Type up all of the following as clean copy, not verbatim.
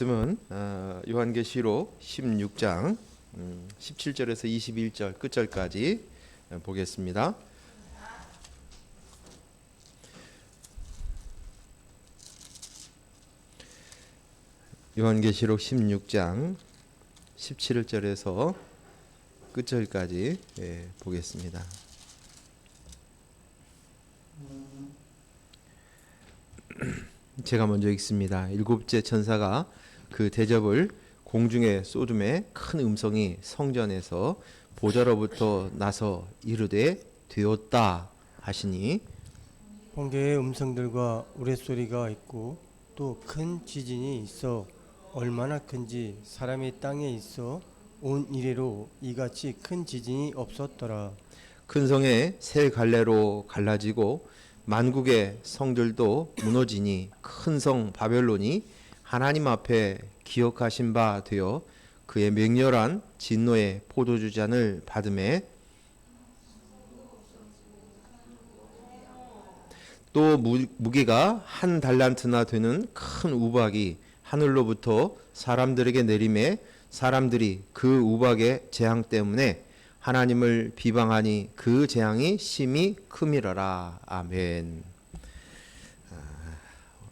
말씀은 요한계시록 16장 17절에서 21절 끝절까지 보겠습니다. 요한계시록 16장 17절에서 끝절까지 보겠습니다. 제가 먼저 읽습니다. 일곱째 천사가 그 대접을 공중에 쏟음에 큰 음성이 성전에서 보좌로부터 나서 이르되 되었다 하시니, 번개의 음성들과 우레소리가 있고 또 큰 지진이 있어 얼마나 큰지 사람이 땅에 있어 온 이래로 이같이 큰 지진이 없었더라. 큰 성에 세 갈래로 갈라지고 만국의 성들도 무너지니 큰 성 바벨론이 하나님 앞에 기억하신 바 되어 그의 맹렬한 진노의 포도주 잔을 받음에 또 무게가 한 달란트나 되는 큰 우박이 하늘로부터 사람들에게 내림에 사람들이 그 우박의 재앙 때문에 하나님을 비방하니 그 재앙이 심히 크미러라. 아멘.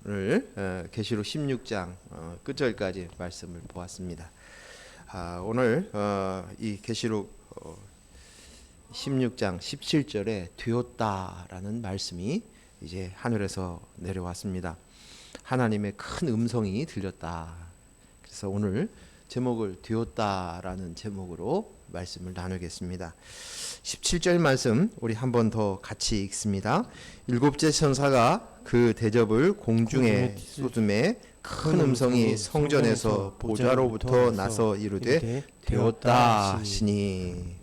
오늘 계시록 16장 끝절까지 말씀을 보았습니다. 오늘 이 계시록 16장 17절에 되었다라는 말씀이 이제 하늘에서 내려왔습니다. 하나님의 큰 음성이 들렸다. 그래서 오늘 제목을 되었다라는 제목으로 말씀을 나누겠습니다. 17절 말씀 우리 한 번 더 같이 읽습니다. 일곱째 천사가 그 대접을 공중에 쏟음에 큰 음성이 성전에서 보좌로부터 나서 이르되 되었다 하시니.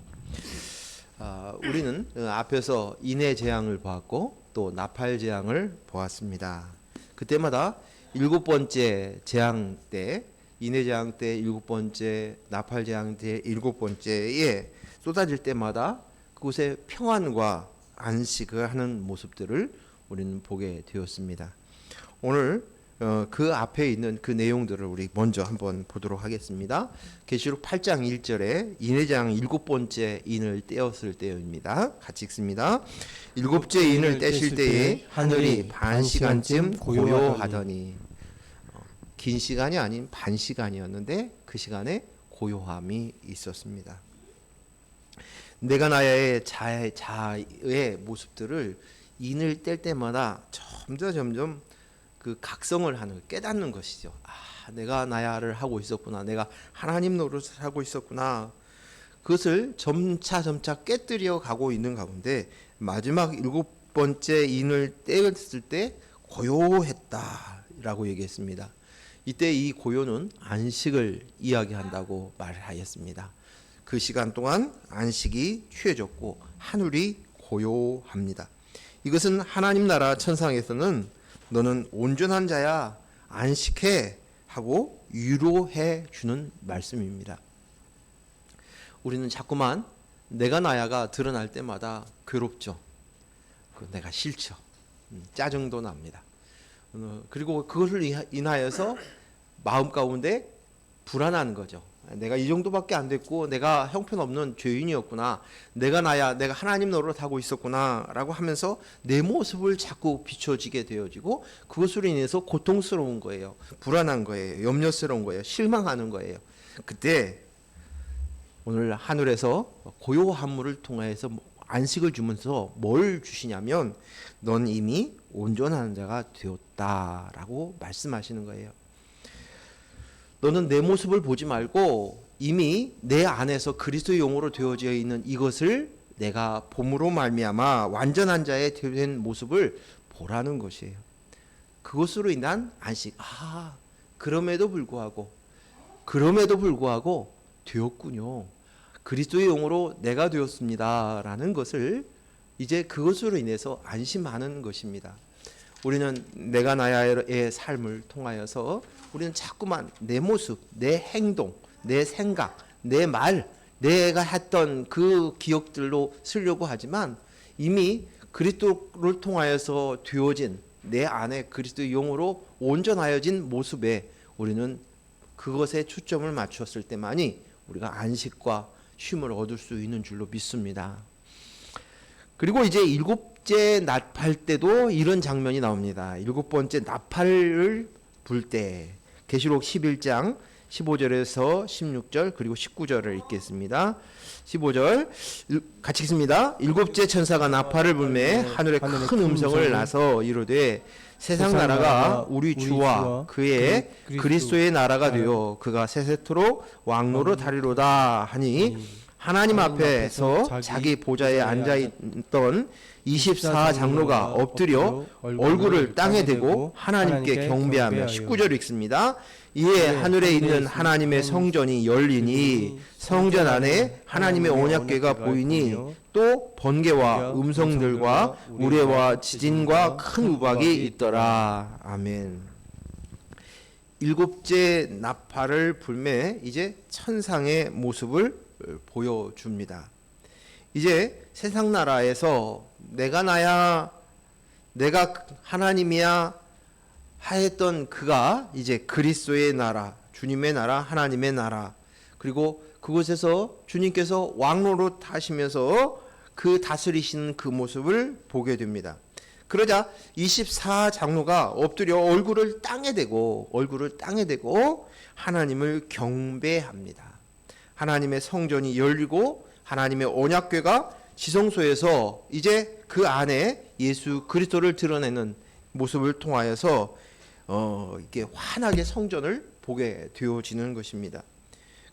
우리는 앞에서 인해 재앙을 보았고 또 나팔 재앙을 보았습니다. 그때마다 일곱 번째 재앙 때, 인해 재앙 때 일곱 번째, 나팔 재앙 때 일곱 번째에 쏟아질 때마다 그곳에 평안과 안식을 하는 모습들을 우리는 보게 되었습니다. 오늘 그 앞에 있는 그 내용들을 우리 먼저 한번 보도록 하겠습니다. 계시록 8장 1절에 인해 재앙 일곱 번째 인을 떼었을 때입니다. 같이 읽습니다. 일곱째 인을 떼실 때에 하늘이 반 시간쯤 고요하더니, 긴 시간이 아닌 반 시간이었는데 그 시간에 고요함이 있었습니다. 내가 나의 자의 모습들을 인을 뗄 때마다 점점 그 각성을 하는, 깨닫는 것이죠. 내가 나야를 하고 있었구나. 내가 하나님 노릇을 하고 있었구나. 그것을 점차 깨뜨려 가고 있는 가운데 마지막 일곱 번째 인을 떼었을 때 고요했다라고 얘기했습니다. 이때 이 고요는 안식을 이야기한다고 말하였습니다. 그 시간 동안 안식이 취해졌고 하늘이 고요합니다. 이것은 하나님 나라 천상에서는 너는 온전한 자야, 안식해 하고 위로해 주는 말씀입니다. 우리는 자꾸만 내가 나야가 드러날 때마다 괴롭죠. 내가 싫죠. 짜증도 납니다. 그리고 그것을 인하여서 마음 가운데 불안한 거죠. 내가 이 정도밖에 안 됐고 내가 형편없는 죄인이었구나. 내가 나야, 내가 하나님 노릇하고 있었구나 라고 하면서 내 모습을 자꾸 비춰지게 되어지고 그것으로 인해서 고통스러운 거예요. 불안한 거예요. 염려스러운 거예요. 실망하는 거예요. 그때 오늘 하늘에서 고요함을 통해서 안식을 주면서 뭘 주시냐면 넌 이미 온전한 자가 되었다라고 말씀하시는 거예요. 너는 내 모습을 보지 말고 이미 내 안에서 그리스도의 영으로 되어져 있는 이것을 내가 봄으로 말미암아 완전한 자의 된 모습을 보라는 것이에요. 그것으로 인한 안식. 그럼에도 불구하고 되었군요. 그리스도의 영으로 내가 되었습니다라는 것을 이제 그것으로 인해서 안심하는 것입니다. 우리는 내가 나야의 삶을 통하여서 우리는 자꾸만 내 모습, 내 행동, 내 생각, 내 말, 내가 했던 그 기억들로 쓰려고 하지만 이미 그리스도를 통하여서 되어진 내 안에 그리스도의 영으로 온전하여진 모습에 우리는 그것에 초점을 맞추었을 때만이 우리가 안식과 쉼을 얻을 수 있는 줄로 믿습니다. 그리고 이제 일곱째 나팔 때도 이런 장면이 나옵니다. 일곱 번째 나팔을 불 때 계시록 11장 15절에서 16절 그리고 19절을 읽겠습니다. 15절 같이 읽습니다. 일곱째 천사가 나팔을 불매 하늘에 큰 음성을 나서 이르되 세상 나라가 우리 주와 그의 그리스도의 나라가 되어 그가 세세토록 왕노로 다리로다 하니 하나님 앞에서 자기 보좌에 앉아있던 24장로가 엎드려 얼굴을 땅에 대고 하나님께 경배하며 19절 읽습니다. 이에 하늘에 있는 하나님의 성전이 열리니 성전 안에 하나님의 언약궤가 보이니 또 번개와 음성들과 우레와 지진과 큰 우박이 있더라. 아멘. 일곱째 나팔을 불매 이제 천상의 모습을 보여줍니다. 이제 세상 나라에서 내가 나야, 내가 하나님이야 하였던 그가 이제 그리스도의 나라, 주님의 나라, 하나님의 나라, 그리고 그곳에서 주님께서 왕노로 타시면서 그 다스리시는 그 모습을 보게 됩니다. 그러자 24장로가 엎드려 얼굴을 땅에 대고 하나님을 경배합니다. 하나님의 성전이 열리고 하나님의 언약궤가 지성소에서 이제 그 안에 예수 그리스도를 드러내는 모습을 통하여서 이렇게 환하게 성전을 보게 되어지는 것입니다.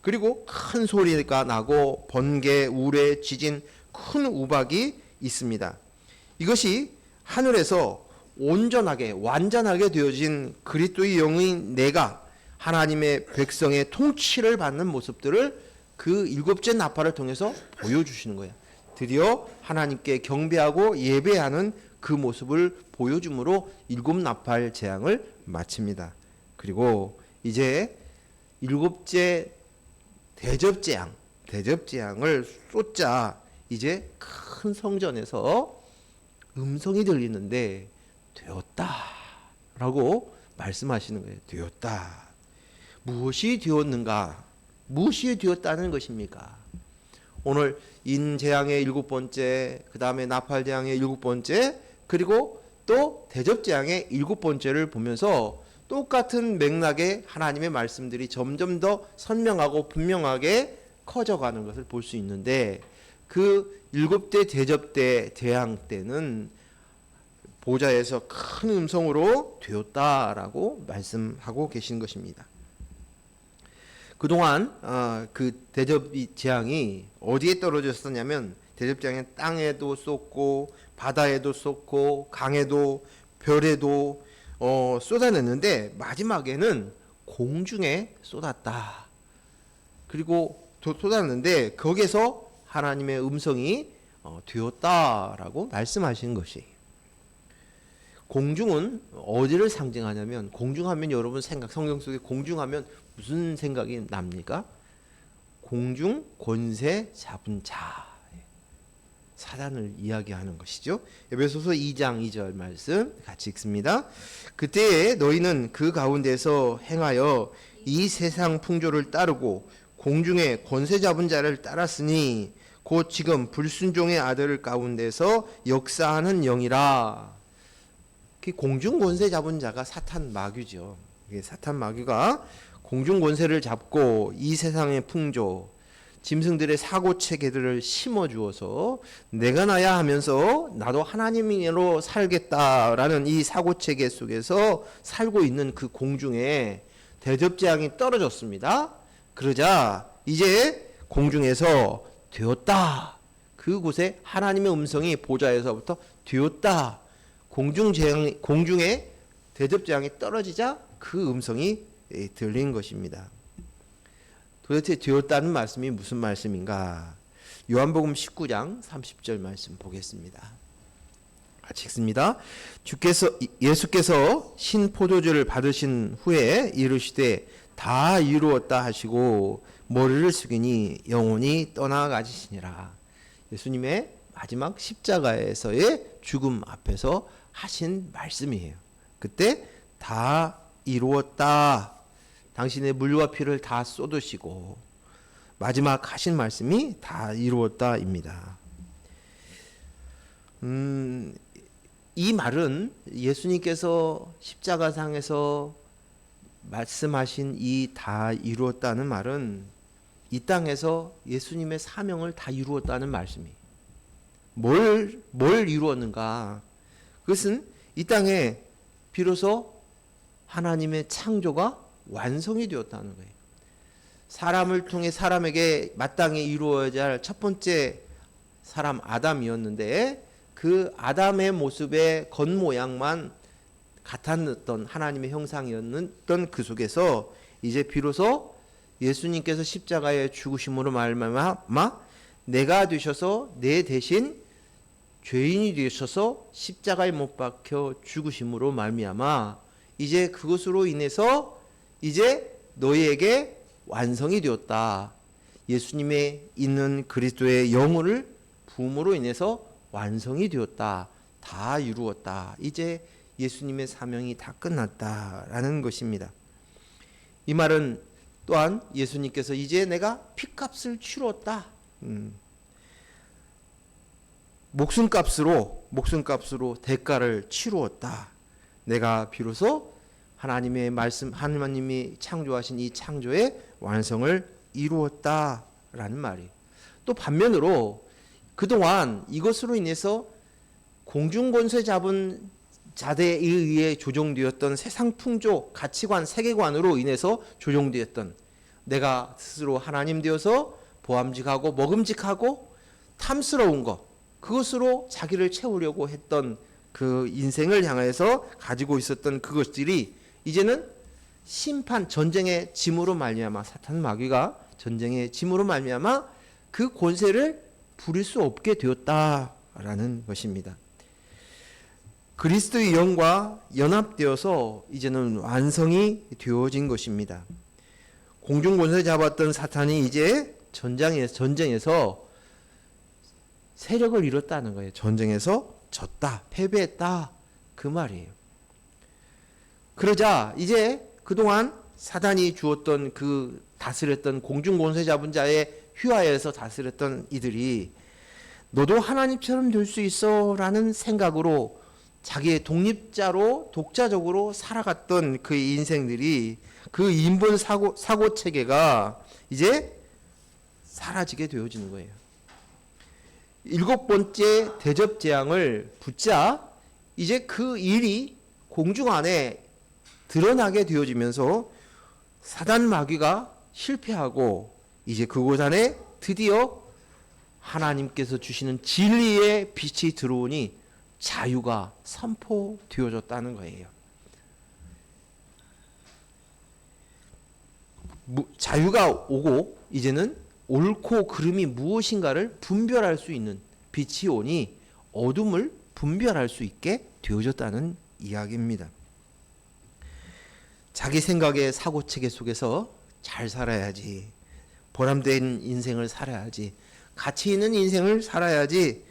그리고 큰 소리가 나고 번개, 우레, 지진, 큰 우박이 있습니다. 이것이 하늘에서 온전하게 완전하게 되어진 그리스도의 영인 내가 하나님의 백성의 통치를 받는 모습들을 그 일곱째 나팔을 통해서 보여주시는 거예요. 드디어 하나님께 경배하고 예배하는 그 모습을 보여줌으로 일곱 나팔 재앙을 마칩니다. 그리고 이제 일곱째 대접재앙을 쏟자 이제 큰 성전에서 음성이 들리는데 되었다라고 말씀하시는 거예요. 되었다. 무엇이 되었는가? 무엇이 되었다는 것입니까? 오늘 인재앙의 일곱 번째, 그 다음에 나팔재앙의 일곱 번째, 그리고 또 대접재앙의 일곱 번째를 보면서 똑같은 맥락의 하나님의 말씀들이 점점 더 선명하고 분명하게 커져가는 것을 볼 수 있는데 그 일곱 대 대접 때 재앙 때는 보좌에서 큰 음성으로 되었다라고 말씀하고 계신 것입니다. 그동안 그 대접 재앙이 어디에 떨어졌었냐면 대접 재앙이 땅에도 쏟고 바다에도 쏟고 강에도 별에도 쏟아냈는데 마지막에는 공중에 쏟았다. 그리고 쏟았는데 거기서 하나님의 음성이 되었다라고 말씀하신 것이. 공중은 어디를 상징하냐면 공중하면 여러분 성경 속에 공중하면 무슨 생각이 납니까? 공중 권세 잡은 자, 사단을 이야기하는 것이죠. 에베소서 2장 2절 말씀 같이 읽습니다. 그때에 너희는 그 가운데서 행하여 이 세상 풍조를 따르고 공중의 권세 잡은 자를 따랐으니 곧 지금 불순종의 아들 가운데서 역사하는 영이라. 공중 권세 잡은 자가 사탄 마귀죠. 사탄 마귀가 공중 권세를 잡고 이 세상의 풍조, 짐승들의 사고 체계들을 심어 주어서 내가 나야 하면서 나도 하나님으로 살겠다라는 이 사고 체계 속에서 살고 있는 그 공중에 대접재앙이 떨어졌습니다. 그러자 이제 공중에서 되었다. 그곳에 하나님의 음성이 보좌에서부터 되었다. 공중에 대접재앙이 떨어지자 그 음성이 들린 것입니다. 도대체 되었다는 말씀이 무슨 말씀인가? 요한복음 19장 30절 말씀 보겠습니다. 같이 읽습니다. 예수께서 신포도주를 받으신 후에 이르시되 다 이루었다 하시고 머리를 숙이니 영혼이 떠나가시니라. 예수님의 마지막 십자가에서의 죽음 앞에서 하신 말씀이에요. 그때 다 이루었다. 당신의 물과 피를 다 쏟으시고 마지막 하신 말씀이 다 이루었다입니다. 이 말은 예수님께서 십자가상에서 말씀하신 이 다 이루었다는 말은 이 땅에서 예수님의 사명을 다 이루었다는 말씀이에요. 뭘 이루었는가? 그것은 이 땅에 비로소 하나님의 창조가 완성이 되었다는 거예요. 사람을 통해 사람에게 마땅히 이루어져야 할 첫 번째 사람 아담이었는데 그 아담의 모습의 겉모양만 같았던 하나님의 형상이었던 그 속에서 이제 비로소 예수님께서 십자가에 죽으심으로 말미암아 내가 되셔서 내 대신 죄인이 되셔서 십자가에 못 박혀 죽으심으로 말미암아 이제 그것으로 인해서 이제 너희에게 완성이 되었다. 예수님의 있는 그리스도의 영혼을 부음으로 인해서 완성이 되었다. 다 이루었다. 이제 예수님의 사명이 다 끝났다라는 것입니다. 이 말은 또한 예수님께서 이제 내가 피값을 치렀다. 목숨값으로 대가를 치루었다. 내가 비로소 하나님의 말씀, 하나님이 창조하신 이 창조의 완성을 이루었다라는 말이에요. 또 반면으로 그동안 이것으로 인해서 공중권세 잡은 자대에 의해 조종되었던 세상 풍조, 가치관, 세계관으로 인해서 조종되었던 내가 스스로 하나님 되어서 보암직하고 먹음직하고 탐스러운 것, 그것으로 자기를 채우려고 했던 그 인생을 향해서 가지고 있었던 그것들이 이제는 심판, 전쟁의 짐으로 말미암아 사탄 마귀가 전쟁의 짐으로 말미암아 그 권세를 부릴 수 없게 되었다라는 것입니다. 그리스도의 영과 연합되어서 이제는 완성이 되어진 것입니다. 공중 권세 잡았던 사탄이 이제 전쟁에서 세력을 잃었다는 거예요. 전쟁에서 졌다, 패배했다 그 말이에요. 그러자 이제 그동안 사단이 주었던 그 다스렸던 공중 권세 잡은 자의 휘하에서 다스렸던 이들이 너도 하나님처럼 될 수 있어라는 생각으로 자기의 독립자로 독자적으로 살아갔던 그 인생들이 그 인본 사고 체계가 이제 사라지게 되어지는 거예요. 7번째 대접 재앙을 붙자 이제 그 일이 공중 안에 드러나게 되어지면서 사단 마귀가 실패하고 이제 그곳 안에 드디어 하나님께서 주시는 진리의 빛이 들어오니 자유가 선포되어졌다는 거예요. 자유가 오고 이제는 옳고 그름이 무엇인가를 분별할 수 있는 빛이 오니 어둠을 분별할 수 있게 되어졌다는 이야기입니다. 자기 생각의 사고체계 속에서 잘 살아야지, 보람된 인생을 살아야지, 가치 있는 인생을 살아야지,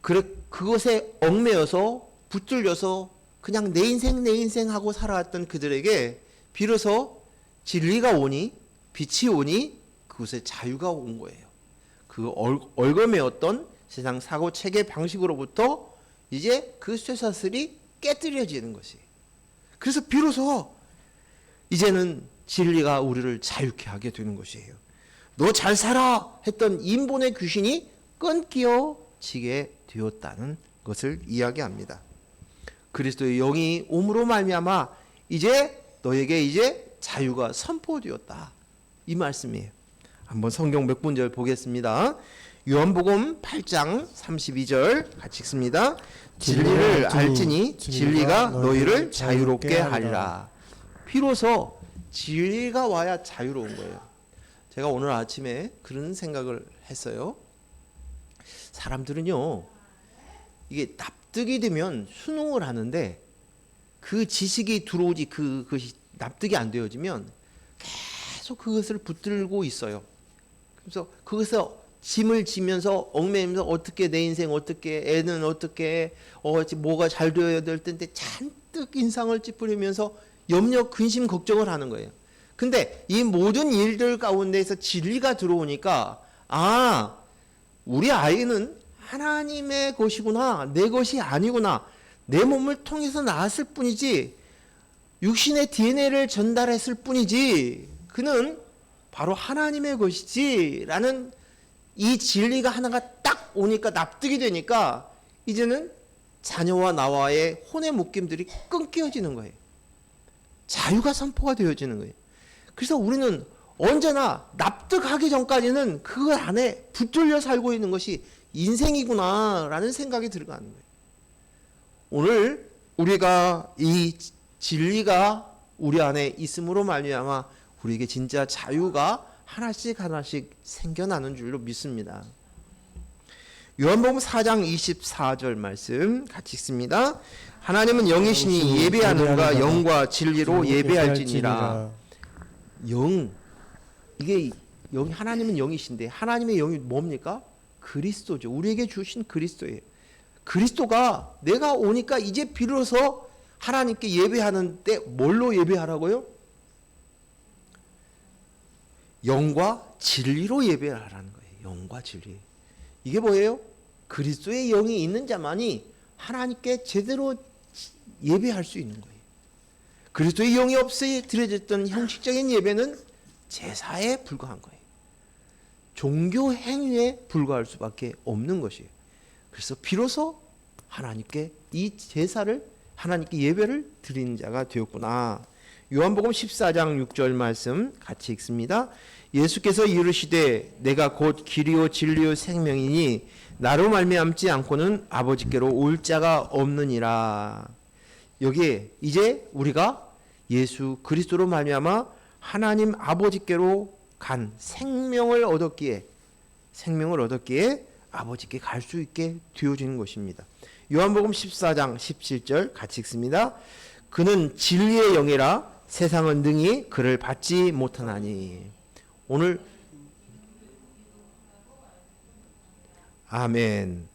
그것에 얽매여서 붙들려서 그냥 내 인생 하고 살아왔던 그들에게 비로소 진리가 오니, 빛이 오니 그곳에 자유가 온 거예요. 그 얽어매었던 세상 사고 체계 방식으로부터 이제 그 쇠사슬이 깨뜨려지는 것이. 그래서 비로소 이제는 진리가 우리를 자유케 하게 되는 것이에요. 너 잘 살아 했던 인본의 귀신이 끊기어지게 되었다는 것을 이야기합니다. 그리스도의 영이 옴으로 말미암아 이제 너에게 이제 자유가 선포되었다. 이 말씀이에요. 한번 성경 몇 군절 보겠습니다. 요한복음 8장 32절 같이 읽습니다. 진리를 알지니 진리가 너희를 자유롭게 하리라. 비로소 진리가 와야 자유로운 거예요. 제가 오늘 아침에 그런 생각을 했어요. 사람들은요, 이게 납득이 되면 수능을 하는데 그 지식이 들어오지 그것이 납득이 안 되어지면 계속 그것을 붙들고 있어요. 그래서 거기서 짐을 지면서 얽매이면서 어떻게 내 인생 어떻게 애는 어떻게 뭐가 잘 되어야 될 텐데 잔뜩 인상을 찌푸리면서 염려, 근심, 걱정을 하는 거예요. 근데 이 모든 일들 가운데에서 진리가 들어오니까 우리 아이는 하나님의 것이구나, 내 것이 아니구나, 내 몸을 통해서 나왔을 뿐이지 육신의 DNA를 전달했을 뿐이지 그는 바로 하나님의 것이지 라는 이 진리가 하나가 딱 오니까, 납득이 되니까 이제는 자녀와 나와의 혼의 묶임들이 끊겨지는 거예요. 자유가 선포가 되어지는 거예요. 그래서 우리는 언제나 납득하기 전까지는 그 안에 붙들려 살고 있는 것이 인생이구나 라는 생각이 들어가는 거예요. 오늘 우리가 이 진리가 우리 안에 있음으로 말미암아 우리에게 진짜 자유가 하나씩 하나씩 생겨나는 줄로 믿습니다. 요한복음 4장 24절 말씀 같이 읽습니다. 하나님은 영이시니 예배하는 가 영과 진리로 예배할지니라. 영, 이게 하나님은 영이신데 하나님의 영이 뭡니까? 그리스도죠. 우리에게 주신 그리스도예요. 그리스도가 내가 오니까 이제 비로소 하나님께 예배하는데 뭘로 예배하라고요? 영과 진리로 예배하라는 거예요. 영과 진리. 이게 뭐예요? 그리스도의 영이 있는 자만이 하나님께 제대로 예배할 수 있는 거예요. 그리스도의 영이 없이 드려졌던 형식적인 예배는 제사에 불과한 거예요. 종교 행위에 불과할 수밖에 없는 것이에요. 그래서 비로소 하나님께 이 제사를, 하나님께 예배를 드리는 자가 되었구나. 요한복음 14장 6절 말씀 같이 읽습니다. 예수께서 이르시되 내가 곧 길이요 진리요 생명이니 나로 말미암지 않고는 아버지께로 올 자가 없느니라. 여기에 이제 우리가 예수 그리스도로 말미암아 하나님 아버지께로 간 생명을 얻었기에 아버지께 갈 수 있게 되어지는 것입니다. 요한복음 14장 17절 같이 읽습니다. 그는 진리의 영이라 세상은 능히 그를 받지 못하나니. 오늘 아멘.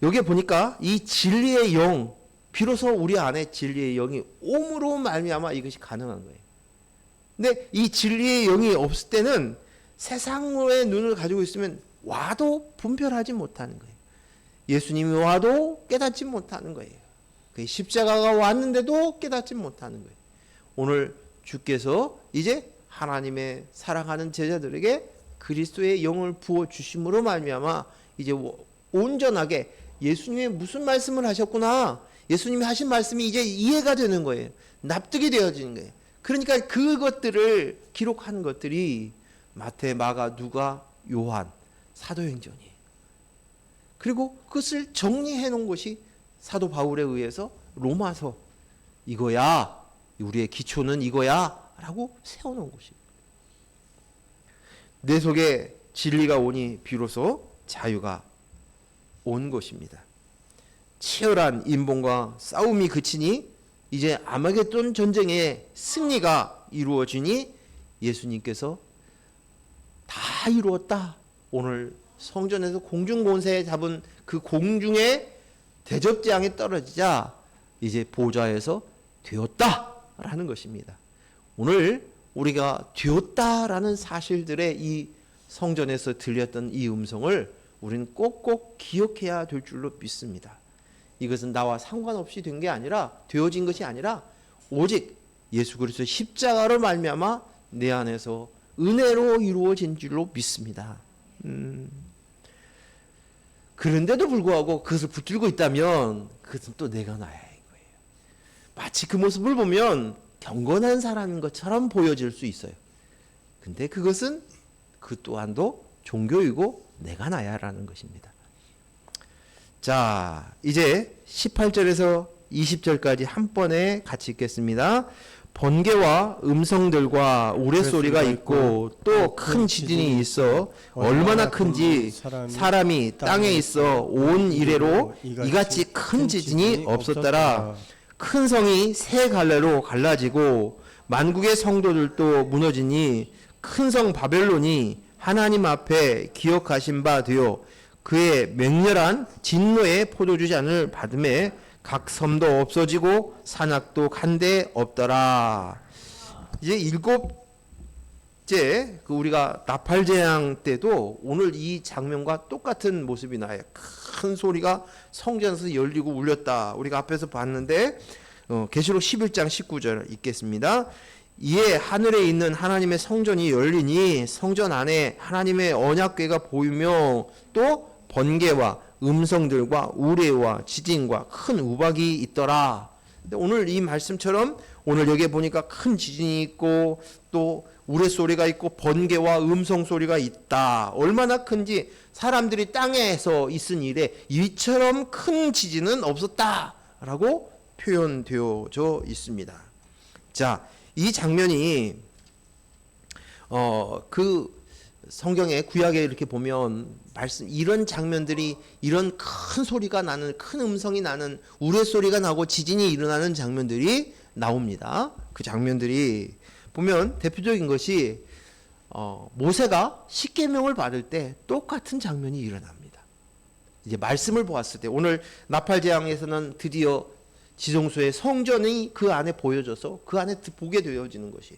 여기에 보니까 이 진리의 영, 비로소 우리 안에 진리의 영이 옴으로 말미암아 이것이 가능한 거예요. 근데 이 진리의 영이 없을 때는 세상의 눈을 가지고 있으면 와도 분별하지 못하는 거예요. 예수님이 와도 깨닫지 못하는 거예요. 십자가가 왔는데도 깨닫지 못하는 거예요. 오늘 주께서 이제 하나님의 사랑하는 제자들에게 그리스도의 영을 부어 주심으로 말미암아 이제 온전하게 예수님이 무슨 말씀을 하셨구나, 예수님이 하신 말씀이 이제 이해가 되는 거예요. 납득이 되어지는 거예요. 그러니까 그것들을 기록한 것들이 마태, 마가, 누가, 요한, 사도행전이에요. 그리고 그것을 정리해 놓은 것이 사도 바울에 의해서 로마서, 이거야, 우리의 기초는 이거야 라고 세워놓은 것입니다. 내 속에 진리가 오니 비로소 자유가 온 것입니다. 치열한 인본과 싸움이 그치니 이제 아마겟돈 전쟁의 승리가 이루어지니 예수님께서 다 이루었다. 오늘 성전에서 공중권세 잡은 그 공중에 대접재앙이 떨어지자 이제 보좌에서 되었다라는 것입니다. 오늘 우리가 되었다라는 사실들의 이 성전에서 들렸던 이 음성을 우리는 꼭꼭 기억해야 될 줄로 믿습니다. 이것은 나와 상관없이 된 게 아니라, 되어진 것이 아니라 오직 예수 그리스도 십자가로 말미암아 내 안에서 은혜로 이루어진 줄로 믿습니다. 그런데도 불구하고 그것을 붙들고 있다면 그것은 또 내가 나야 이거예요. 마치 그 모습을 보면 경건한 사람인 것처럼 보여질 수 있어요. 근데 그것은 그 또한도 종교이고 내가 나야라는 것입니다. 자, 이제 18절에서 20절까지 한 번에 같이 읽겠습니다. 번개와 음성들과 우레소리가 있고 또 큰 지진이 있어 얼마나 큰지 사람이 땅에 있어 온 이래로 이같이 큰 지진이 없었더라. 큰 성이 세 갈래로 갈라지고 만국의 성도들도 무너지니 큰 성 바벨론이 하나님 앞에 기억하신 바 되어 그의 맹렬한 진노의 포도주 잔을 받음에 각 섬도 없어지고 산악도 간데 없더라. 이제 일곱째 우리가 나팔 재앙 때도 오늘 이 장면과 똑같은 모습이 나요. 큰 소리가 성전에서 열리고 울렸다. 우리가 앞에서 봤는데 계시록 11장 19절 읽겠습니다. 이에 하늘에 있는 하나님의 성전이 열리니 성전 안에 하나님의 언약궤가 보이며 또 번개와 음성들과 우레와 지진과 큰 우박이 있더라. 근데 오늘 이 말씀처럼 오늘 여기에 보니까 큰 지진이 있고 또 우레소리가 있고 번개와 음성 소리가 있다. 얼마나 큰지 사람들이 땅에서 있은 일에 이처럼 큰 지진은 없었다라고 표현되어져 있습니다. 자, 이 장면이 그 성경의 구약에 이렇게 보면 말씀 이런 장면들이 이런 큰 소리가 나는 큰 음성이 나는 우레소리가 나고 지진이 일어나는 장면들이 나옵니다. 그 장면들이 보면 대표적인 것이 모세가 십계명을 받을 때 똑같은 장면이 일어납니다. 이제 말씀을 보았을 때 오늘 나팔 재앙에서는 드디어 지성소의 성전이 그 안에 보여져서 그 안에 보게 되어지는 것이.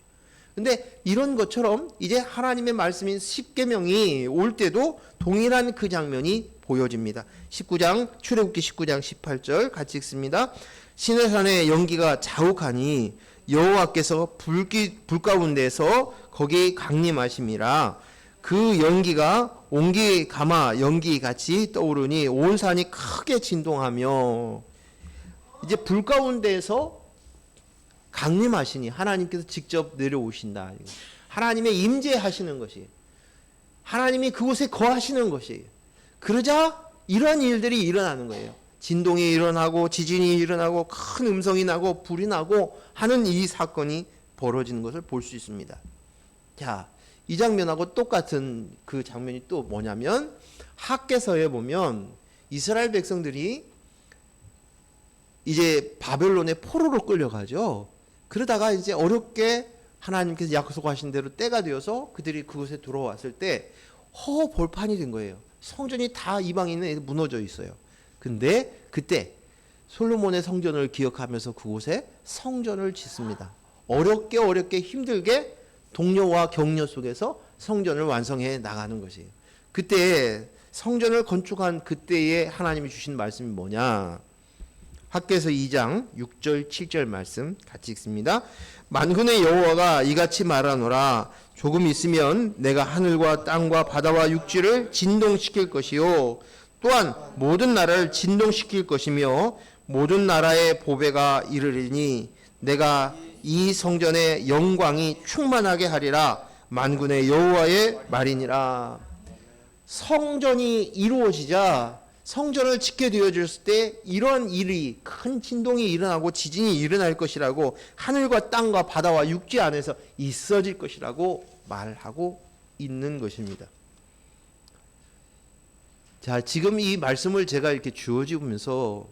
근데 이런 것처럼 이제 하나님의 말씀인 십계명이 올 때도 동일한 그 장면이 보여집니다. 19장 출애굽기 19장 18절 같이 읽습니다. 시내산의 연기가 자욱하니 여호와께서 불 가운데서 거기 강림하심이라. 그 연기가 온기 가마 연기 같이 떠오르니 온 산이 크게 진동하며. 이제 불 가운데에서 강림하시니 하나님께서 직접 내려오신다. 하나님의 임재하시는 것이, 하나님이 그곳에 거하시는 것이. 그러자 이런 일들이 일어나는 거예요. 진동이 일어나고 지진이 일어나고 큰 음성이 나고 불이 나고 하는 이 사건이 벌어지는 것을 볼 수 있습니다. 자, 이 장면하고 똑같은 그 장면이 또 뭐냐면 학개서에 보면 이스라엘 백성들이 이제 바벨론의 포로로 끌려가죠. 그러다가 이제 어렵게 하나님께서 약속하신 대로 때가 되어서 그들이 그곳에 들어왔을 때 허허벌판이 된 거예요. 성전이 다 이방인에 무너져 있어요. 근데 그때 솔로몬의 성전을 기억하면서 그곳에 성전을 짓습니다. 어렵게 힘들게 동료와 격려 속에서 성전을 완성해 나가는 것이에요. 그때 성전을 건축한 그때에 하나님이 주신 말씀이 뭐냐? 학개서 2장 6절 7절 말씀 같이 읽습니다. 만군의 여호와가 이같이 말하노라. 조금 있으면 내가 하늘과 땅과 바다와 육지를 진동시킬 것이요 또한 모든 나라를 진동시킬 것이며 모든 나라의 보배가 이르리니 내가 이 성전의 영광이 충만하게 하리라. 만군의 여호와의 말이니라. 성전이 이루어지자 성전을 짓게 되어졌을 때 이런 일이 큰 진동이 일어나고 지진이 일어날 것이라고 하늘과 땅과 바다와 육지 안에서 있어질 것이라고 말하고 있는 것입니다. 자, 지금 이 말씀을 제가 이렇게 주어지면서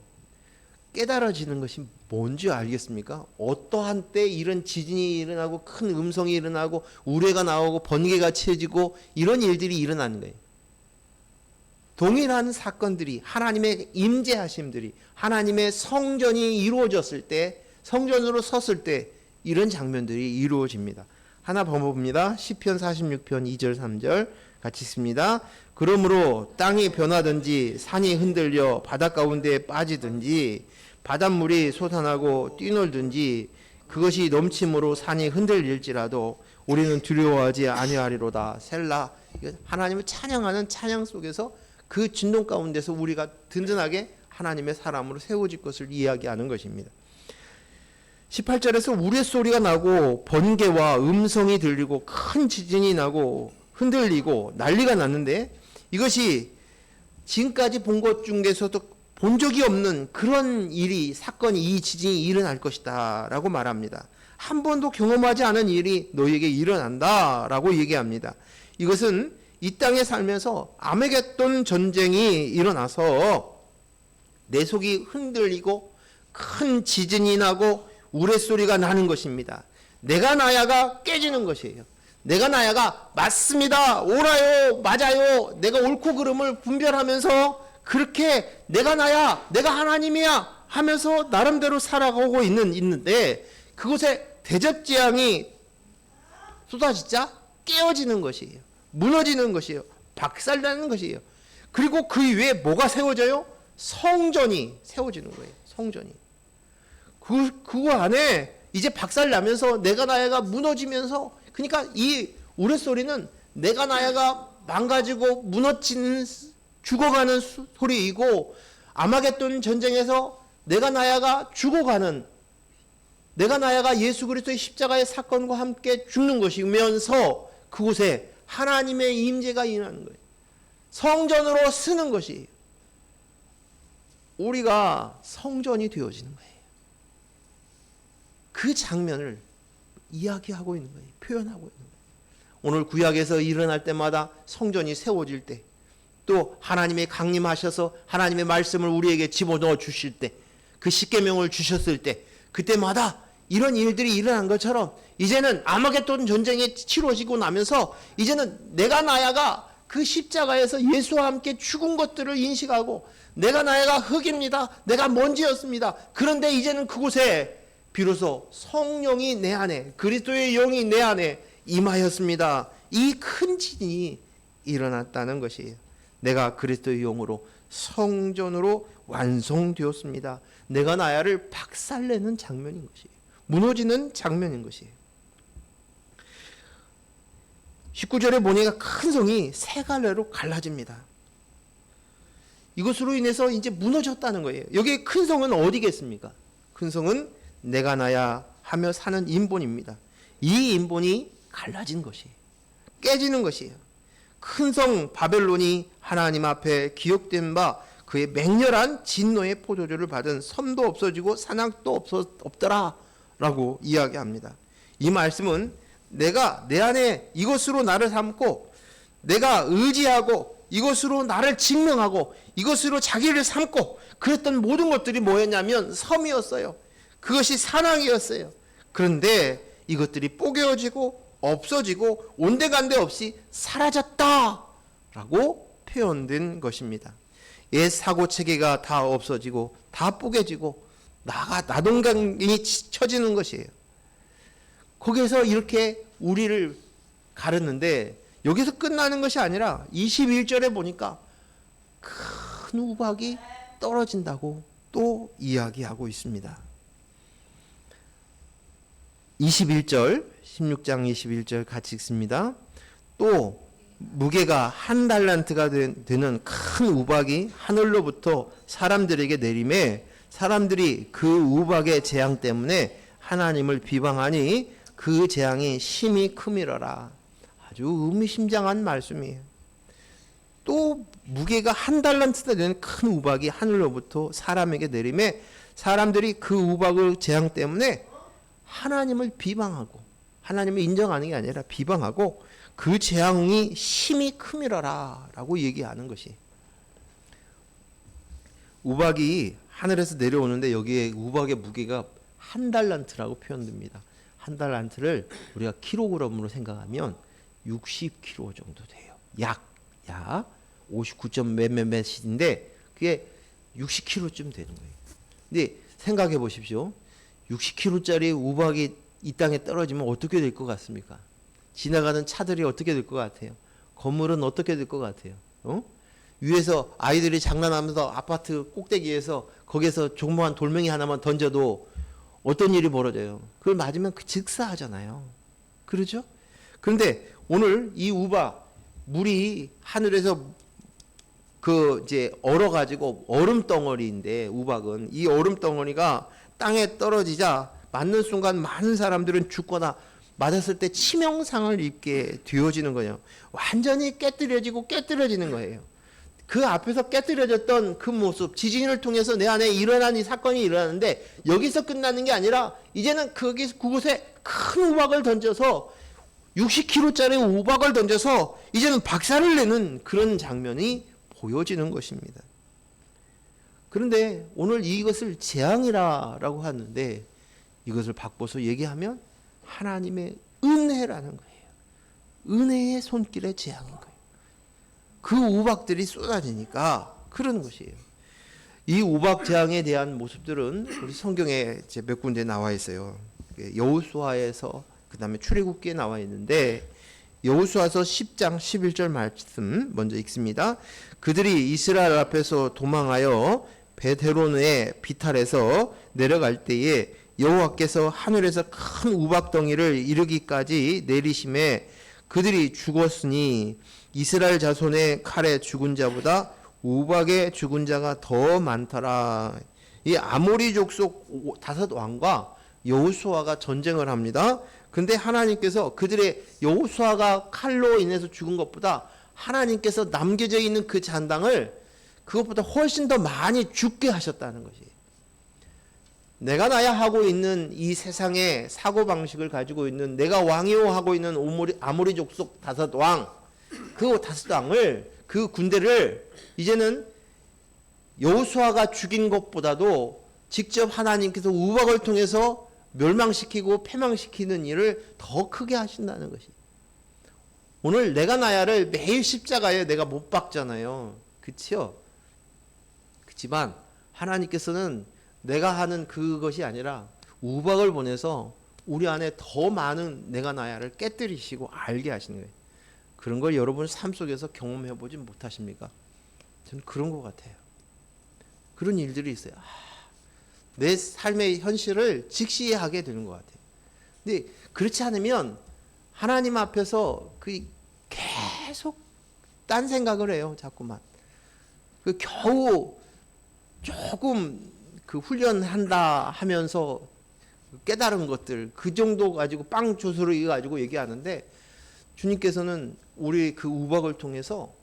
깨달아지는 것이 뭔지 알겠습니까? 어떠한 때 이런 지진이 일어나고 큰 음성이 일어나고 우레가 나오고 번개가 쳐지고 이런 일들이 일어나는 거예요. 동일한 사건들이 하나님의 임재하심들이 하나님의 성전이 이루어졌을 때 성전으로 섰을 때 이런 장면들이 이루어집니다. 하나 봅니다. 시편 46편 2절 3절 같이 읽습니다. 그러므로 땅이 변하든지 산이 흔들려 바다 가운데에 빠지든지 바닷물이 솟아나고 뛰놀든지 그것이 넘침으로 산이 흔들릴지라도 우리는 두려워하지 아니하리로다. 셀라. 하나님을 찬양하는 찬양 속에서 그 진동 가운데서 우리가 든든하게 하나님의 사람으로 세워질 것을 이야기하는 것입니다. 18절에서 우레소리가 나고 번개와 음성이 들리고 큰 지진이 나고 흔들리고 난리가 났는데 이것이 지금까지 본 것 중에서도 본 적이 없는 그런 일이 사건이 이 지진이 일어날 것이다 라고 말합니다. 한 번도 경험하지 않은 일이 너희에게 일어난다 라고 얘기합니다. 이것은 이 땅에 살면서 아메겟돈 전쟁이 일어나서 내 속이 흔들리고 큰 지진이 나고 우레소리가 나는 것입니다. 내가 나야가 깨지는 것이에요. 내가 나야가 맞습니다. 옳아요. 맞아요. 내가 옳고 그름을 분별하면서 그렇게 내가 나야. 내가 하나님이야. 하면서 나름대로 살아가고 있는데 그곳에 대접재앙이 쏟아지자 깨어지는 것이에요. 무너지는 것이에요. 박살나는 것이에요. 그리고 그 위에 뭐가 세워져요? 성전이 세워지는 거예요. 성전이. 그거 안에 이제 박살나면서 내가 나야가 무너지면서, 그러니까 이 우레소리는 내가 나야가 망가지고 무너지는, 죽어가는 소리이고, 아마겟돈 전쟁에서 내가 나야가 죽어가는, 내가 나야가 예수 그리스도의 십자가의 사건과 함께 죽는 것이면서 그곳에 하나님의 임재가 임하는 거예요. 성전으로 쓰는 것이, 우리가 성전이 되어지는 거예요. 그 장면을 이야기하고 있는 거예요. 표현하고 있는 거예요. 오늘 구약에서 일어날 때마다 성전이 세워질 때, 또 하나님의 강림하셔서 하나님의 말씀을 우리에게 집어넣어 주실 때, 그 십계명을 주셨을 때, 그때마다 이런 일들이 일어난 것처럼 이제는 아마겟돈 전쟁이 치러지고 나면서 이제는 내가 나야가 그 십자가에서 예수와 함께 죽은 것들을 인식하고, 내가 나야가 흙입니다. 내가 먼지였습니다. 그런데 이제는 그곳에 비로소 성령이 내 안에, 그리스도의 영이 내 안에 임하였습니다. 이 큰 진이 일어났다는 것이에요. 내가 그리스도의 영으로 성전으로 완성되었습니다. 내가 나야를 박살내는 장면인 것이에요. 무너지는 장면인 것이에요. 19절에 보니까 큰 성이 세 갈래로 갈라집니다. 이것으로 인해서 이제 무너졌다는 거예요. 여기 큰 성은 어디겠습니까? 큰 성은 내가 나야 하며 사는 인본입니다. 이 인본이 갈라진 것이에요. 깨지는 것이에요. 큰 성 바벨론이 하나님 앞에 기억된 바 그의 맹렬한 진노의 포도주를 받은 섬도 없어지고 산악도 없더라 라고 이야기합니다. 이 말씀은 내가 내 안에 이것으로 나를 삼고, 내가 의지하고, 이것으로 나를 증명하고, 이것으로 자기를 삼고 그랬던 모든 것들이 뭐였냐면 섬이었어요. 그것이 산악이었어요. 그런데 이것들이 뽀개어지고 없어지고 온데간데 없이 사라졌다라고 표현된 것입니다. 옛 사고체계가 다 없어지고 다 뽀개지고 나동강이 쳐지는 것이에요. 거기에서 이렇게 우리를 가르는데, 여기서 끝나는 것이 아니라 21절에 보니까 큰 우박이 떨어진다고 또 이야기하고 있습니다. 21절, 16장 21절 같이 읽습니다. 또 무게가 한 달란트가 되는 큰 우박이 하늘로부터 사람들에게 내림에 사람들이 그 우박의 재앙 때문에 하나님을 비방하니 그 재앙이 심히 크미러라. 아주 의미심장한 말씀이에요. 또 무게가 한 달란트가 되는 큰 우박이 하늘로부터 사람에게 내림에 사람들이 그 우박의 재앙 때문에 하나님을 비방하고, 하나님을 인정하는 게 아니라 비방하고 그 재앙이 심히 크미러라 라고 얘기하는 것이, 우박이 하늘에서 내려오는데 여기에 우박의 무게가 한 달란트라고 표현됩니다. 한 달란트를 우리가 킬로그램으로 생각하면 60kg 정도 돼요. 약 59점 몇몇몇인데 그게 60kg쯤 되는 거예요. 근데 생각해 보십시오. 60kg짜리 우박이 이 땅에 떨어지면 어떻게 될 것 같습니까? 지나가는 차들이 어떻게 될 것 같아요? 건물은 어떻게 될 것 같아요? 위에서 아이들이 장난하면서 아파트 꼭대기에서 거기에서 조그마한 돌멩이 하나만 던져도 어떤 일이 벌어져요? 그걸 맞으면 즉사하잖아요. 그렇죠? 그런데 오늘 이 우박, 물이 하늘에서 이제 얼어가지고 얼음 덩어리인데, 우박은 이 얼음 덩어리가 땅에 떨어지자 맞는 순간 많은 사람들은 죽거나 맞았을 때 치명상을 입게 되어지는 거예요. 완전히 깨뜨려지는 거예요. 그 앞에서 깨뜨려졌던 그 모습, 지진을 통해서 내 안에 일어난 이 사건이 일어나는데 여기서 끝나는 게 아니라 이제는 그곳에 큰 우박을 던져서 60kg짜리 우박을 던져서 이제는 박살을 내는 그런 장면이 보여지는 것입니다. 그런데 오늘 이것을 재앙이라고 하는데 이것을 바꿔서 얘기하면 하나님의 은혜라는 거예요. 은혜의 손길의 재앙인 거예요. 그 우박들이 쏟아지니까 그러는 것이에요. 이 우박 재앙에 대한 모습들은 우리 성경에 이제 몇 군데 나와 있어요. 여호수아에서 그다음에 출애굽기에 나와 있는데 여호수아서 10장 11절 말씀 먼저 읽습니다. 그들이 이스라엘 앞에서 도망하여 베데로의 비탈에서 내려갈 때에 여호와께서 하늘에서 큰 우박덩이를 이르기까지 내리심에 그들이 죽었으니 이스라엘 자손의 칼에 죽은 자보다 우박에 죽은 자가 더 많더라. 이 아모리 족속 다섯 왕과 여호수아가 전쟁을 합니다. 근데 하나님께서 그들의 여호수아가 칼로 인해서 죽은 것보다 하나님께서 남겨져 있는 그 잔당을 그것보다 훨씬 더 많이 죽게 하셨다는 것이. 내가 나야 하고 있는 이 세상의 사고방식을 가지고 있는 내가 왕이요 하고 있는 아모리 족속 다섯 왕, 그 다섯 왕을, 그 군대를 이제는 여호수아가 죽인 것보다도 직접 하나님께서 우박을 통해서 멸망시키고 패망시키는 일을 더 크게 하신다는 것이. 오늘 내가 나야를 매일 십자가에 내가 못 박잖아요. 그치요? 그치만 하나님께서는 내가 하는 그것이 아니라 우박을 보내서 우리 안에 더 많은 내가 나야를 깨뜨리시고 알게 하시는 거예요. 그런 걸 여러분 삶 속에서 경험해 보지 못하십니까? 저는 그런 것 같아요. 그런 일들이 있어요. 내 삶의 현실을 직시하게 되는 것 같아요. 근데 그렇지 않으면 하나님 앞에서 그 계속 딴 생각을 해요. 자꾸만. 그 겨우 조금 그 훈련한다 하면서 깨달은 것들 그 정도 가지고 빵 조수로 가지고 얘기하는데 주님께서는 우리 그 우박을 통해서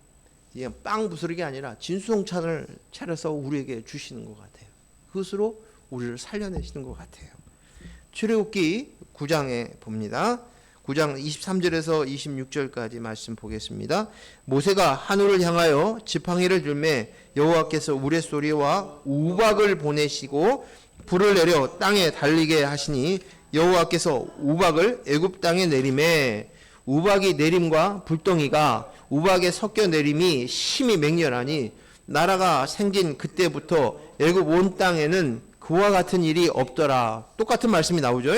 그냥 빵 부스러기 아니라 진수홍찬을 차려서 우리에게 주시는 것 같아요. 그것으로 우리를 살려내시는 것 같아요. 출애굽기 9장에 봅니다. 9장 23절에서 26절까지 말씀 보겠습니다. 모세가 하늘을 향하여 지팡이를 들매 여호와께서 우레소리와 우박을 보내시고 불을 내려 땅에 달리게 하시니 여호와께서 우박을 애굽 땅에 내림에 우박이 내림과 불덩이가 우박에 섞여 내림이 심히 맹렬하니 나라가 생긴 그때부터 애굽 온 땅에는 그와 같은 일이 없더라. 똑같은 말씀이 나오죠.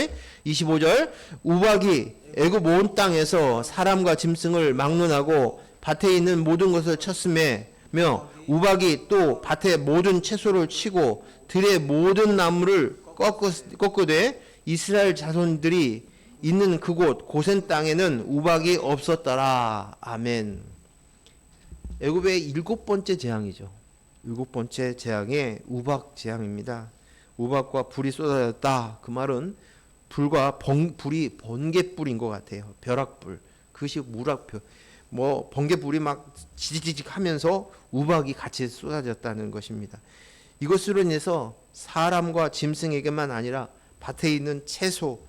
25절 우박이 애굽 온 땅에서 사람과 짐승을 막론하고 밭에 있는 모든 것을 쳤으며 우박이 또 밭의 모든 채소를 치고 들의 모든 나무를 꺾으되 이스라엘 자손들이 있는 그곳 고센 땅에는 우박이 없었더라. 아멘. 애굽의 7번째 재앙이죠. 7번째 재앙의 우박 재앙입니다. 우박과 불이 쏟아졌다. 그 말은 불과 불이 번개불인 것 같아요. 벼락불. 그것이 무락표. 번개불이 막 지지직 하면서 우박이 같이 쏟아졌다는 것입니다. 이것으로 인해서 사람과 짐승에게만 아니라 밭에 있는 채소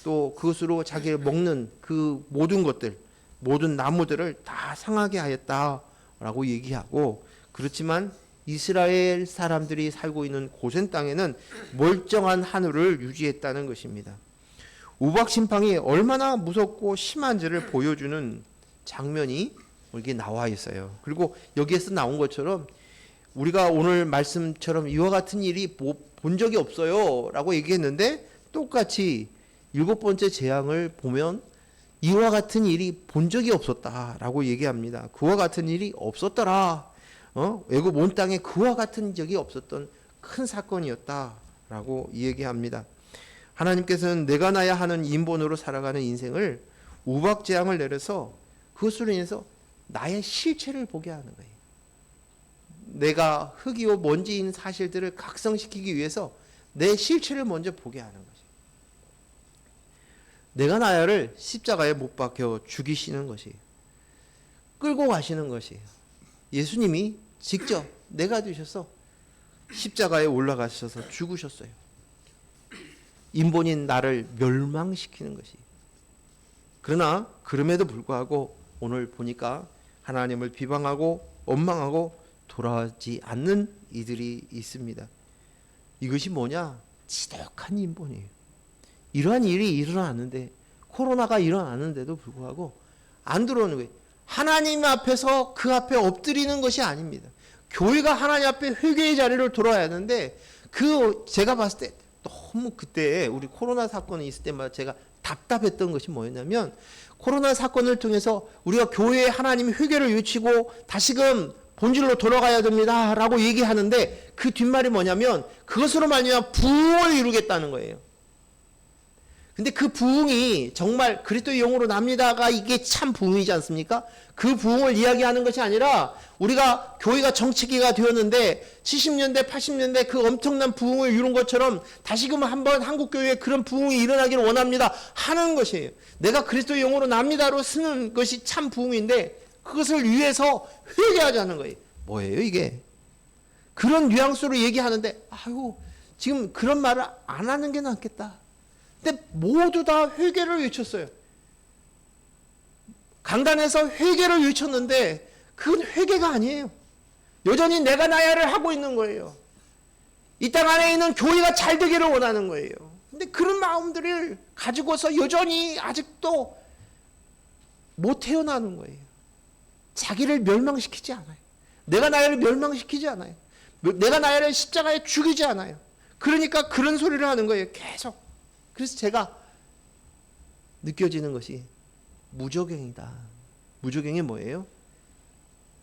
또 그것으로 자기를 먹는 그 모든 것들, 모든 나무들을 다 상하게 하였다라고 얘기하고 그렇지만 이스라엘 사람들이 살고 있는 고센 땅에는 멀쩡한 하늘을 유지했다는 것입니다. 우박 심판이 얼마나 무섭고 심한지를 보여주는 장면이 여기 나와 있어요. 그리고 여기에서 나온 것처럼 우리가 오늘 말씀처럼 이와 같은 일이 본 적이 없어요 라고 얘기했는데 똑같이 7번째 재앙을 보면 이와 같은 일이 본 적이 없었다라고 얘기합니다. 그와 같은 일이 없었더라. 애굽 온 땅에 그와 같은 적이 없었던 큰 사건이었다라고 얘기합니다. 하나님께서는 내가 나야 하는 인본으로 살아가는 인생을 우박 재앙을 내려서 그것으로 인해서 나의 실체를 보게 하는 거예요. 내가 흙이요 먼지인 사실들을 각성시키기 위해서 내 실체를 먼저 보게 하는 것이. 내가 나야를 십자가에 못 박혀 죽이시는 것이. 끌고 가시는 것이. 예수님이 직접 내가 되셔서 십자가에 올라가셔서 죽으셨어요. 인본인 나를 멸망시키는 것이. 그러나 그럼에도 불구하고 오늘 보니까 하나님을 비방하고 원망하고 돌아오지 않는 이들이 있습니다. 이것이 뭐냐? 지독한 인본이에요. 이러한 일이 일어났는데 코로나가 일어났는데도 불구하고 안 들어오는 거예요. 하나님 앞에서 그 앞에 엎드리는 것이 아닙니다. 교회가 하나님 앞에 회개의 자리를 돌아야 하는데 제가 봤을 때 너무 그때 우리 코로나 사건이 있을 때마다 제가 답답했던 것이 뭐였냐면 코로나 사건을 통해서 우리가 교회에 하나님이 회개를 외치고 다시금 본질로 돌아가야 됩니다라고 얘기하는데 그 뒷말이 뭐냐면 그것으로 말미암아 부흥을 이루겠다는 거예요. 근데 그 부흥이 정말 그리스도의 영으로 납니다가 이게 참 부흥이지 않습니까? 그 부흥을 이야기하는 것이 아니라 우리가 교회가 정치기가 되었는데 70년대 80년대 그 엄청난 부흥을 이룬 것처럼 다시금 한번 한국교회에 그런 부흥이 일어나기를 원합니다 하는 것이에요. 내가 그리스도의 영으로 납니다로 쓰는 것이 참 부흥인데 그것을 위해서 회개하자는 거예요. 뭐예요 이게? 그런 뉘앙스로 얘기하는데 아유 지금 그런 말을 안 하는 게 낫겠다. 근데 모두 다 회개를 외쳤어요. 강단에서 회개를 외쳤는데 그건 회개가 아니에요. 여전히 내가 나야를 하고 있는 거예요. 이 땅 안에 있는 교회가 잘 되기를 원하는 거예요. 근데 그런 마음들을 가지고서 여전히 아직도 못 태어나는 거예요. 자기를 멸망시키지 않아요. 내가 나야를 멸망시키지 않아요. 내가 나야를 십자가에 죽이지 않아요. 그러니까 그런 소리를 하는 거예요. 계속. 그래서 제가 느껴지는 것이 무저갱이다. 무저갱이 뭐예요?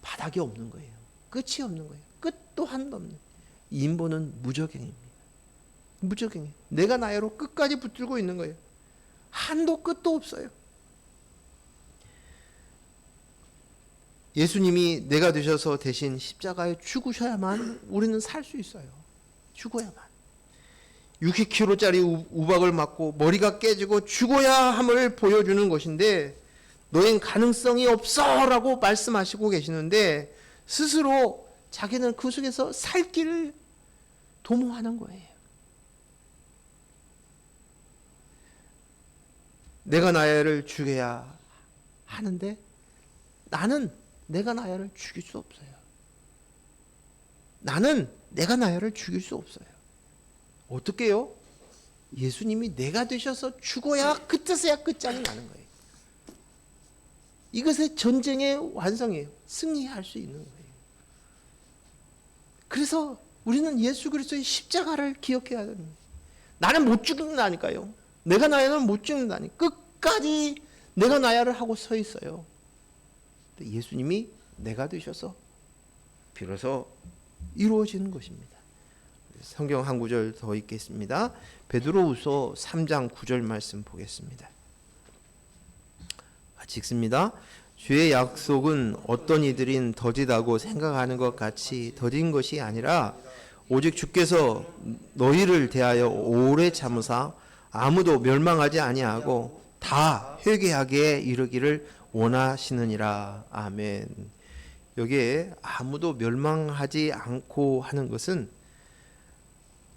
바닥이 없는 거예요. 끝이 없는 거예요. 끝도 한도 없는. 인본은 무저갱입니다. 무저갱이. 내가 나야로 끝까지 붙들고 있는 거예요. 한도 끝도 없어요. 예수님이 내가 되셔서 대신 십자가에 죽으셔야만 우리는 살 수 있어요. 죽어야만. 60kg짜리 우박을 맞고 머리가 깨지고 죽어야 함을 보여주는 것인데 너희는 가능성이 없어 라고 말씀하시고 계시는데 스스로 자기는 그 속에서 살 길을 도모하는 거예요. 내가 나야를 죽여야 하는데 나는 내가 나야를 죽일 수 없어요. 나는 내가 나야를 죽일 수 없어요. 어떻게 해요? 예수님이 내가 되셔서 죽어야 그 뜻에야 끝장이 나는 거예요. 이것의 전쟁의 완성이에요. 승리할 수 있는 거예요. 그래서 우리는 예수 그리스도의 십자가를 기억해야 되는 거예요. 나는 못 죽는다니까요. 내가 나야는 못 죽는다니. 끝까지 내가 나야를 하고 서 있어요. 예수님이 내가 되셔서 비로소 이루어지는 것입니다. 성경 한 구절 더 읽겠습니다. 베드로후서 3장 9절 말씀 보겠습니다. 같이 읽습니다. 주의 약속은 어떤 이들인 더디다고 생각하는 것 같이 더딘 것이 아니라 오직 주께서 너희를 대하여 오래 참으사 아무도 멸망하지 아니하고 다 회개하게 이르기를 원하시느니라. 아멘. 여기에 아무도 멸망하지 않고 하는 것은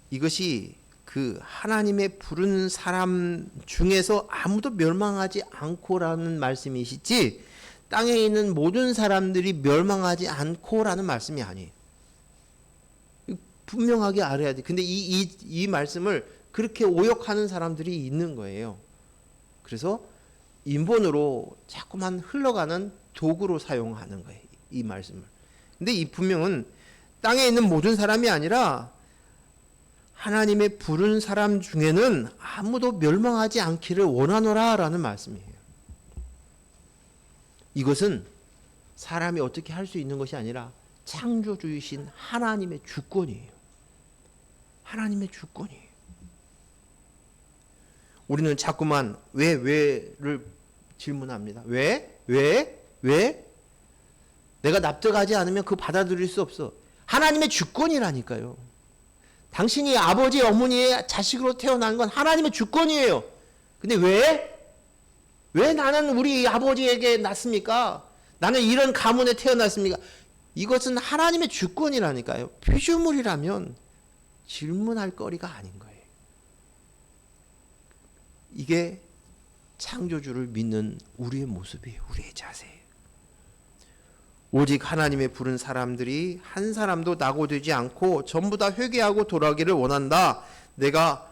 이것이 그 하나님의 부른 사람 중에서 아무도 멸망하지 않고라는 말씀이시지 땅에 있는 모든 사람들이 멸망하지 않고라는 말씀이 아니에요. 분명하게 알아야 돼. 근데 이 말씀을 그렇게 오역하는 사람들이 있는 거예요. 그래서 인본으로 자꾸만 흘러가는 도구로 사용하는 거예요. 이 말씀을. 근데 이 분명은 땅에 있는 모든 사람이 아니라 하나님의 부른 사람 중에는 아무도 멸망하지 않기를 원하노라라는 말씀이에요. 이것은 사람이 어떻게 할 수 있는 것이 아니라 창조주이신 하나님의 주권이에요. 하나님의 주권이에요. 우리는 자꾸만 왜를 질문합니다. 왜? 내가 납득하지 않으면 그거 받아들일 수 없어. 하나님의 주권이라니까요. 당신이 아버지 어머니의 자식으로 태어난 건 하나님의 주권이에요. 근데 왜 나는 우리 아버지에게 낳습니까? 나는 이런 가문에 태어났습니까? 이것은 하나님의 주권이라니까요. 피조물이라면 질문할 거리가 아닌 거예요. 이게 창조주를 믿는 우리의 모습이에요. 우리의 자세예요. 오직 하나님의 부른 사람들이 한 사람도 낙오되지 않고 전부 다 회개하고 돌아가기를 원한다. 내가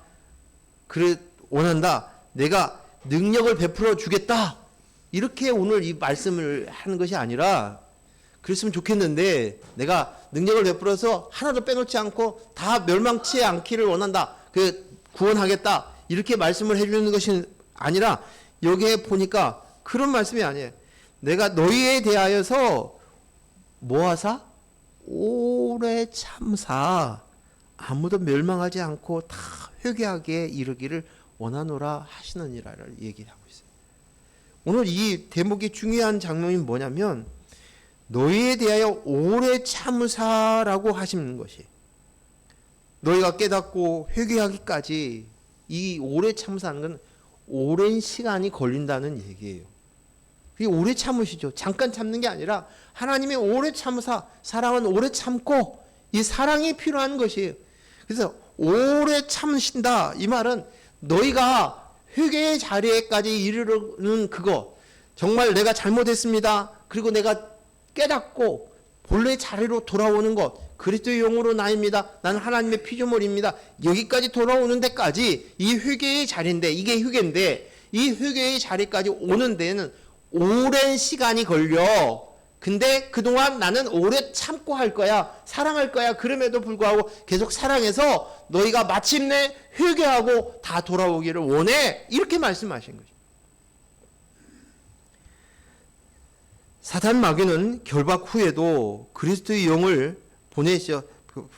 원한다. 내가 능력을 베풀어 주겠다. 이렇게 오늘 이 말씀을 하는 것이 아니라 그랬으면 좋겠는데 내가 능력을 베풀어서 하나도 빼놓지 않고 다 멸망치 않기를 원한다. 구원하겠다. 이렇게 말씀을 해주는 것이 아니라 여기에 보니까 그런 말씀이 아니에요. 내가 너희에 대하여서 뭐하사? 오래 참사 아무도 멸망하지 않고 다 회개하게 이르기를 원하노라 하시느니라를 얘기하고 있어요. 오늘 이 대목이 중요한 장면이 뭐냐면 너희에 대하여 오래 참으사라고 하시는 것이 너희가 깨닫고 회개하기까지 이 오래 참으사는 건 오랜 시간이 걸린다는 얘기예요. 그게 오래 참으시죠. 잠깐 참는 게 아니라 하나님의 오래 참으사 사랑은 오래 참고 이 사랑이 필요한 것이에요. 그래서 오래 참으신다 이 말은 너희가 회개의 자리에까지 이르는 그거 정말 내가 잘못했습니다. 그리고 내가 깨닫고 본래 자리로 돌아오는 것 그리스도의 영으로 나입니다. 나는 하나님의 피조물입니다. 여기까지 돌아오는 데까지 이 회개의 자리인데 이게 회개인데 이 회개의 자리까지 오는 데는 오랜 시간이 걸려. 근데 그동안 나는 오래 참고 할 거야. 사랑할 거야. 그럼에도 불구하고 계속 사랑해서 너희가 마침내 회개하고 다 돌아오기를 원해. 이렇게 말씀하신 거죠. 사단 마귀는 결박 후에도 그리스도의 영을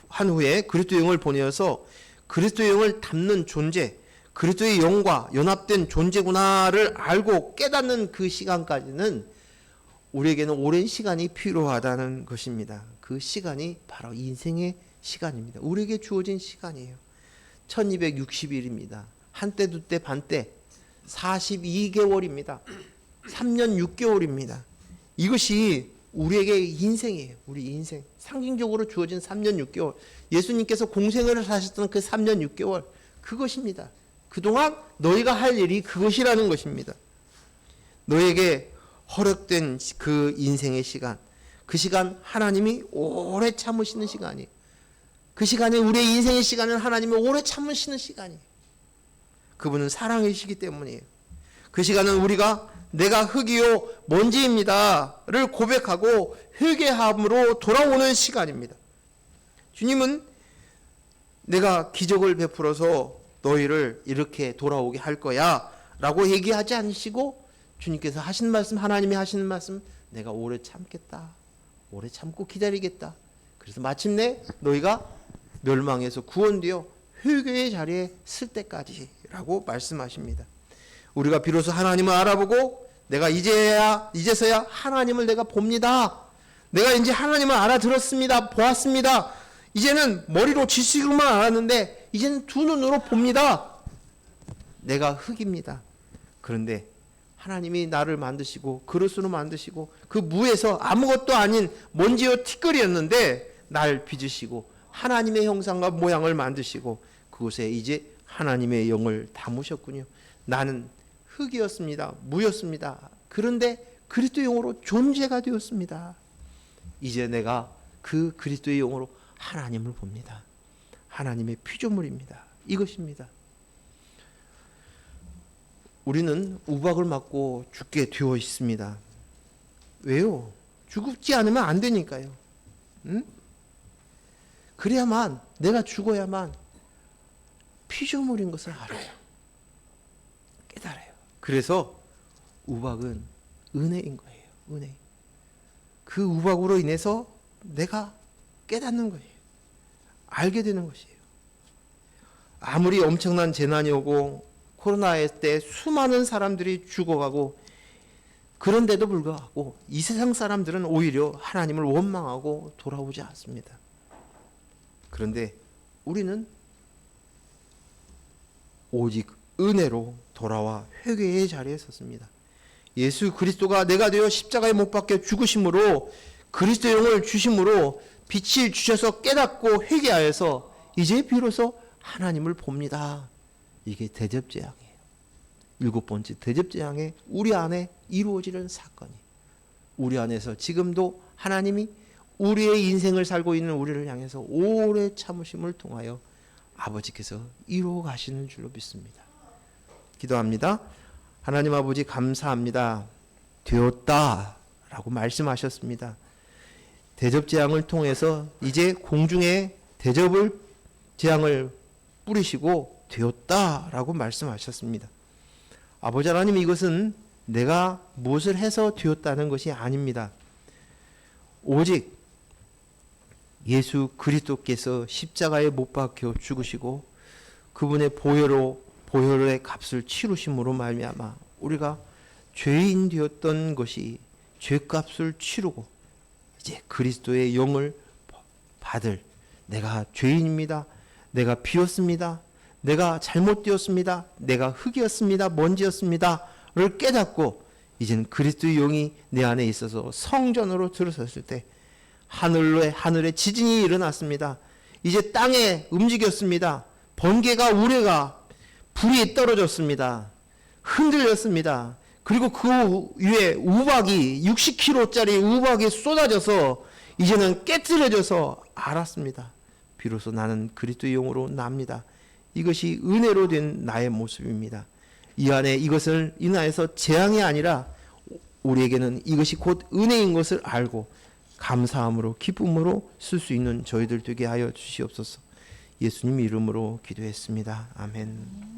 한 후에 그리스도의 영을 보내어서 그리스도의 영을 담는 존재, 그리스도의 영과 연합된 존재구나를 알고 깨닫는 그 시간까지는 우리에게는 오랜 시간이 필요하다는 것입니다. 그 시간이 바로 인생의 시간입니다. 우리에게 주어진 시간이에요. 1260일입니다. 한때 두때 반때 42개월입니다. 3년 6개월입니다. 이것이 우리에게 인생이에요. 우리 인생. 상징적으로 주어진 3년 6개월. 예수님께서 공생을 하셨던 그 3년 6개월. 그것입니다. 그동안 너희가 할 일이 그것이라는 것입니다. 너에게 허락된 그 인생의 시간. 그 시간 하나님이 오래 참으시는 시간이에요. 그 시간에 우리의 인생의 시간은 하나님이 오래 참으시는 시간이에요. 그분은 사랑이시기 때문이에요. 그 시간은 우리가 내가 흙이요 먼지입니다를 고백하고 회개함으로 돌아오는 시간입니다. 주님은 내가 기적을 베풀어서 너희를 이렇게 돌아오게 할 거야 라고 얘기하지 않으시고 주님께서 하신 말씀, 하나님이 하시는 말씀, 내가 오래 참겠다. 오래 참고 기다리겠다. 그래서 마침내 너희가 멸망에서 구원되어 회개의 자리에 쓸 때까지라고 말씀하십니다. 우리가 비로소 하나님을 알아보고 내가 이제서야 하나님을 내가 봅니다. 내가 이제 하나님을 알아들었습니다. 보았습니다. 이제는 머리로 지식으로만 알았는데 이제는 두 눈으로 봅니다. 내가 흙입니다. 그런데 하나님이 나를 만드시고 그릇으로 만드시고 그 무에서 아무것도 아닌 먼지와 티끌이었는데 날 빚으시고 하나님의 형상과 모양을 만드시고 그곳에 이제 하나님의 영을 담으셨군요. 나는 흙이었습니다. 무였습니다. 그런데 그리스도의 영으로 존재가 되었습니다. 이제 내가 그 그리스도의 영으로 하나님을 봅니다. 하나님의 피조물입니다. 이것입니다. 우리는 우박을 맞고 죽게 되어 있습니다. 왜요? 죽지 않으면 안 되니까요. 응? 그래야만 내가 죽어야만 피조물인 것을 알아요. 깨달아요. 그래서 우박은 은혜인 거예요. 은혜. 그 우박으로 인해서 내가 깨닫는 거예요. 알게 되는 것이에요. 아무리 엄청난 재난이 오고 코로나의 때 수많은 사람들이 죽어가고 그런데도 불구하고 이 세상 사람들은 오히려 하나님을 원망하고 돌아오지 않습니다. 그런데 우리는 오직 은혜로 돌아와 회개의 자리에 섰습니다. 예수 그리스도가 내가 되어 십자가에 못 박혀 죽으심으로 그리스도의 영을 주심으로 빛을 주셔서 깨닫고 회개하여서 이제 비로소 하나님을 봅니다. 이게 대접재앙이에요. 7번째 대접재앙에 우리 안에 이루어지는 사건이 우리 안에서 지금도 하나님이 우리의 인생을 살고 있는 우리를 향해서 오래 참으심을 통하여 아버지께서 이루어 가시는 줄로 믿습니다. 기도합니다. 하나님 아버지 감사합니다. 되었다 라고 말씀하셨습니다. 대접 재앙을 통해서 이제 공중에 대접을 재앙을 뿌리시고 되었다라고 말씀하셨습니다. 아버지 하나님, 이것은 내가 무엇을 해서 되었다는 것이 아닙니다. 오직 예수 그리스도께서 십자가에 못 박혀 죽으시고 그분의 보혈의 값을 치루심으로 말미암아 우리가 죄인 되었던 것이 죄값을 치르고 이제 그리스도의 영을 받을, 내가 죄인입니다, 내가 비었습니다, 내가 잘못되었습니다, 내가 흙이었습니다, 먼지였습니다를 깨닫고 이제는 그리스도의 영이 내 안에 있어서 성전으로 들어섰을 때 하늘에 지진이 일어났습니다. 이제 땅에 움직였습니다. 번개가 우레가 불이 떨어졌습니다. 흔들렸습니다. 그리고 그 위에 우박이 60kg짜리 우박이 쏟아져서 이제는 깨뜨려져서 알았습니다. 비로소 나는 그리스도의 영으로 납니다. 이것이 은혜로 된 나의 모습입니다. 이 안에 이것을 인하여서 재앙이 아니라 우리에게는 이것이 곧 은혜인 것을 알고 감사함으로 기쁨으로 쓸 수 있는 저희들 되게 하여 주시옵소서. 예수님 이름으로 기도했습니다. 아멘.